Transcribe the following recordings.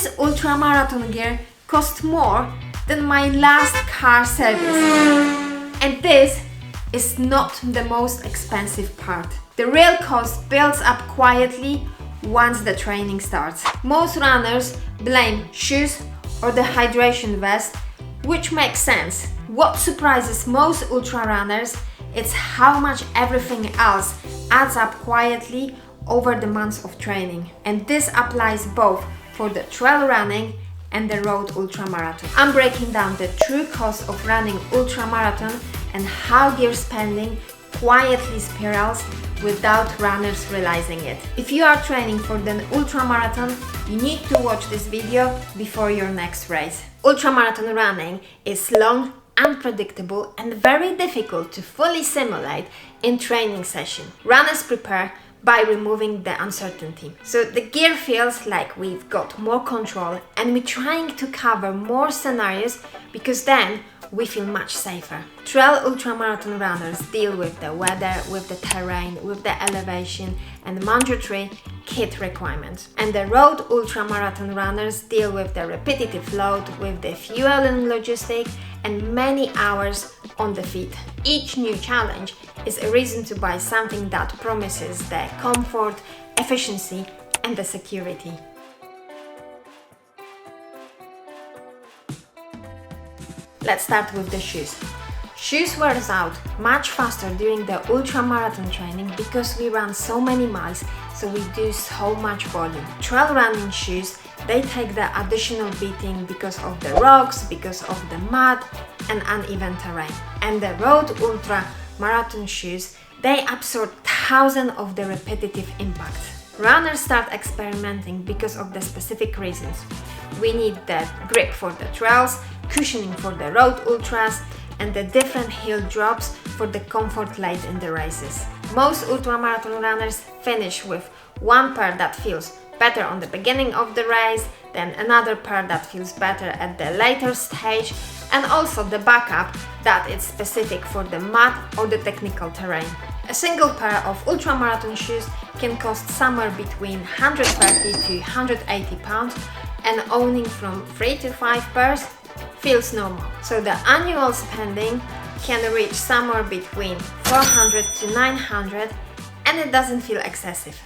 This ultramarathon gear cost more than my last car service. And this is not the most expensive part. The real cost builds up quietly once the training starts. Most runners blame shoes or the hydration vest, which makes sense. What surprises most ultra runners is how much everything else adds up quietly over the months of training. And this applies both for the trail running and the road ultramarathon. I'm breaking down the true cost of running ultramarathon and how gear spending quietly spirals without runners realizing it. If you are training for the ultramarathon, you need to watch this video before your next race. Ultramarathon running is long, unpredictable and very difficult to fully simulate in training session. Runners prepare by removing the uncertainty. So the gear feels like we've got more control and we're trying to cover more scenarios because then we feel much safer. Trail ultramarathon runners deal with the weather, with the terrain, with the elevation and mandatory kit requirements. And the road ultramarathon runners deal with the repetitive load, with the fueling logistic and many hours on the feet. Each new challenge is a reason to buy something that promises the comfort, efficiency and the security. Let's start with the shoes. Shoes wears out much faster during the ultramarathon training because we run so many miles, so we do so much volume. Trail running shoes, they take the additional beating because of the rocks, because of the mud and uneven terrain. And the road ultramarathon shoes, they absorb thousands of the repetitive impacts. Runners start experimenting because of the specific reasons. We need the grip for the trails, cushioning for the road ultras, and the different hill drops for the comfort late in the races. Most ultramarathon runners finish with one pair that feels better on the beginning of the race, then another pair that feels better at the later stage, and also the backup that is specific for the mud or the technical terrain. A single pair of ultramarathon shoes can cost somewhere between 130 to 180 pounds, and owning from 3 to 5 pairs feels normal. So the annual spending can reach somewhere between 400 to 900 and it doesn't feel excessive.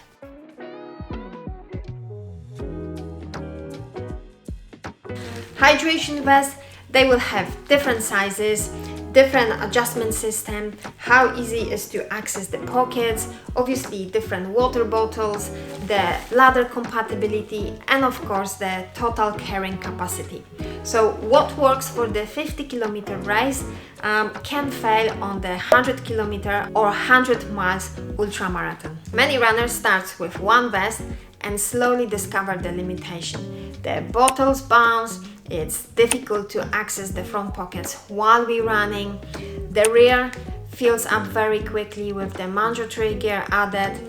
Hydration vests, they will have different sizes, different adjustment system, how easy it is to access the pockets, obviously different water bottles, the ladder compatibility and of course the total carrying capacity. So what works for the 50-kilometer race can fail on the 100-kilometer or 100 miles ultramarathon. Many runners start with one vest and slowly discover the limitation. The bottles bounce, it's difficult to access the front pockets while we're running. The rear fills up very quickly with the mandatory gear added.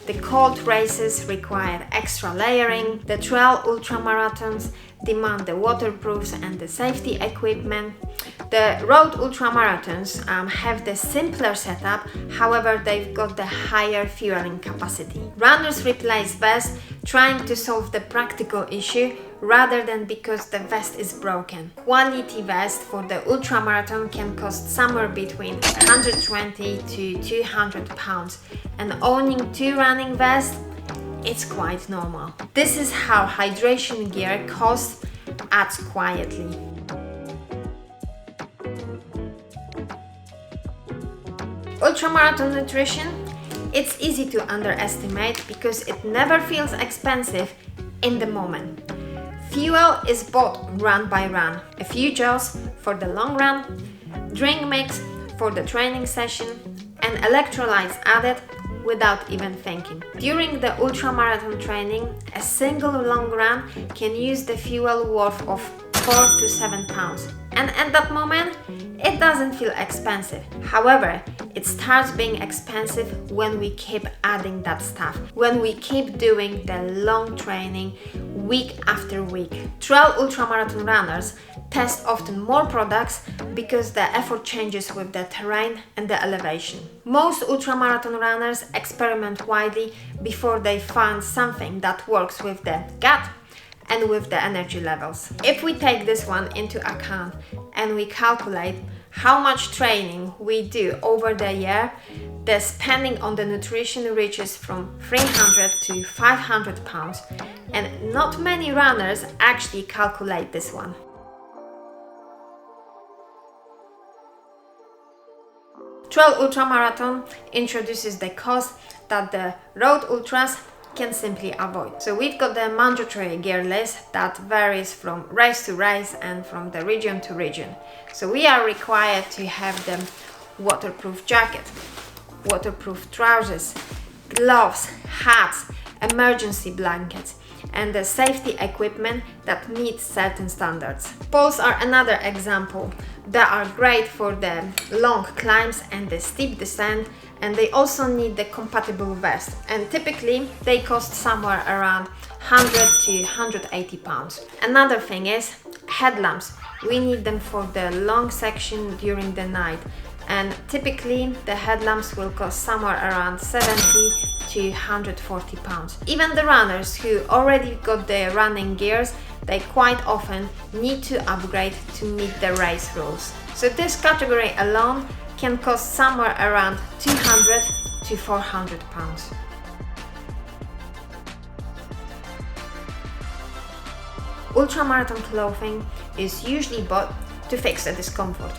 The cold races require extra layering. The trail ultramarathons demand the waterproofs and the safety equipment. The road ultramarathons have the simpler setup, however they've got the higher fueling capacity. Runners replace vests trying to solve the practical issue rather than because the vest is broken. Quality vest for the ultramarathon can cost somewhere between 120 to 200 pounds, and owning 2 running vests, it's quite normal. This is how hydration gear cost adds quietly. Ultramarathon nutrition, it's easy to underestimate because it never feels expensive in the moment. Fuel is bought run by run, a few gels for the long run, drink mix for the training session, and electrolytes added without even thinking. During the ultramarathon training, a single long run can use the fuel worth of 4 to 7 pounds. And at that moment, it doesn't feel expensive. However, it starts being expensive when we keep adding that stuff, when we keep doing the long training week after week. Trail ultramarathon runners test often more products because the effort changes with the terrain and the elevation. Most ultramarathon runners experiment widely before they find something that works with the gut and with the energy levels. If we take this one into account and we calculate how much training we do over the year, the spending on the nutrition reaches from 300 to 500 pounds, and not many runners actually calculate this one. Trail Ultramarathon introduces the cost that the road ultras can simply avoid. So we've got the mandatory gear list that varies from race to race and from the region to region. So we are required to have the waterproof jacket, waterproof trousers, gloves, hats, emergency blankets, and the safety equipment that meets certain standards. Poles are another example. They are great for the long climbs and the steep descent, and they also need the compatible vest, and typically they cost somewhere around 100 to 180 pounds. Another thing is headlamps. We need them for the long section during the night, and typically the headlamps will cost somewhere around 70 to 140 pounds. Even the runners who already got their running gears, they quite often need to upgrade to meet the race rules. So this category alone can cost somewhere around 200 to 400 pounds. Ultramarathon clothing is usually bought to fix the discomfort.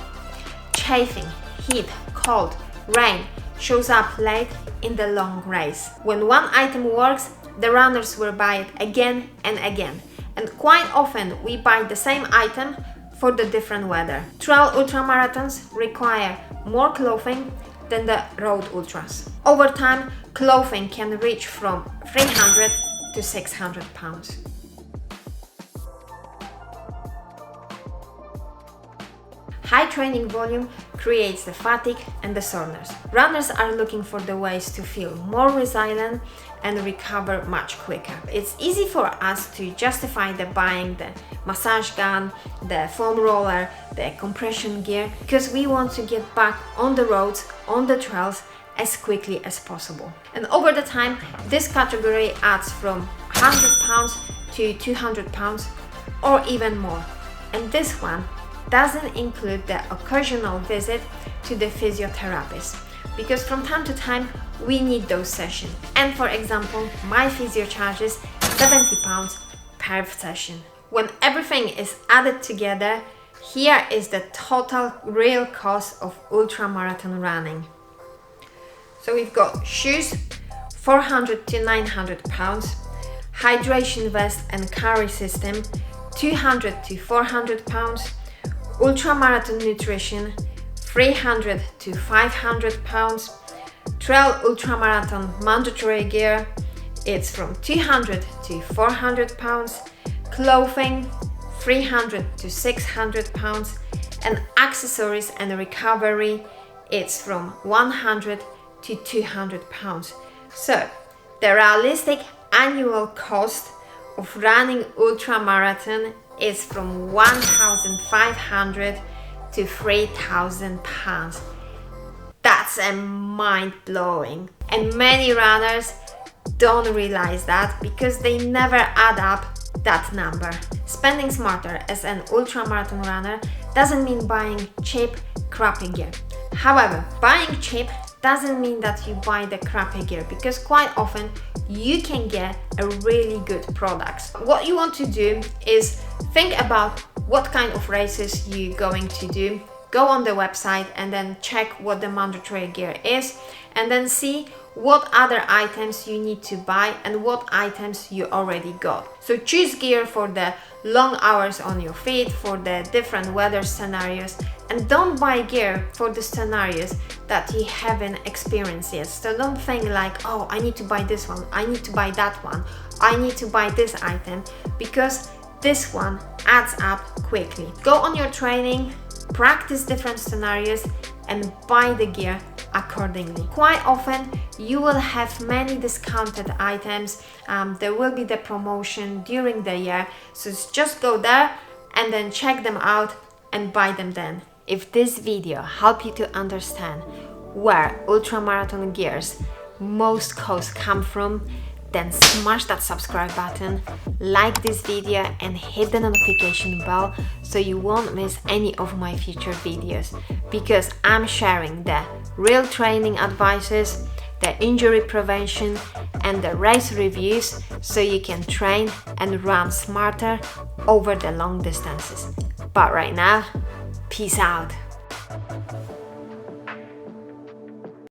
Chafing, heat, cold, rain shows up late in the long race. When one item works, the runners will buy it again and again. And quite often we buy the same item for the different weather. Trail ultramarathons require more clothing than the road ultras. Over time, clothing can reach from 300 to 600 pounds. High training volume creates the fatigue and the soreness. Runners are looking for the ways to feel more resilient and recover much quicker. It's easy for us to justify the buying the massage gun, the foam roller, the compression gear, because we want to get back on the roads, on the trails as quickly as possible. And over the time, this category adds from 100 pounds to 200 pounds or even more. And this one doesn't include the occasional visit to the physiotherapist, because from time to time we need those sessions. And for example, my physio charges 70 pounds per session. When everything is added together, here is the total real cost of ultramarathon running. So we've got shoes, 400 to 900 pounds, hydration vest and carry system, 200 to 400 pounds, ultramarathon nutrition, 300 to 500 pounds, trail ultramarathon mandatory gear, it's from 200 to 400 pounds, clothing, 300 to 600 pounds, and accessories and recovery, it's from 100 to 200 pounds. So the realistic annual cost of running ultramarathon is from 1,500 to 3,000 pounds. That's a mind-blowing. And many runners don't realize that because they never add up that number. Spending smarter as an ultramarathon runner doesn't mean buying cheap, crappy gear. However, buying cheap doesn't mean that you buy the crappy gear, because quite often you can get a really good product. What you want to do is think about what kind of races you're going to do. Go on the website and then check what the mandatory gear is, and then see what other items you need to buy and what items you already got. So choose gear for the long hours on your feet, for the different weather scenarios, and don't buy gear for the scenarios that you haven't experienced yet. So don't think like, oh, I need to buy this one, I need to buy that one, I need to buy this item, because this one adds up quickly. Go on your training, practice different scenarios, and buy the gear accordingly. Quite often you will have many discounted items. There will be the promotion during the year, so just go there and then check them out and buy them then. If this video helped you to understand where ultramarathon gears most costs come from, then smash that subscribe button, like this video and hit the notification bell so you won't miss any of my future videos, because I'm sharing the real training advices, the injury prevention and the race reviews so you can train and run smarter over the long distances. But right now, peace out.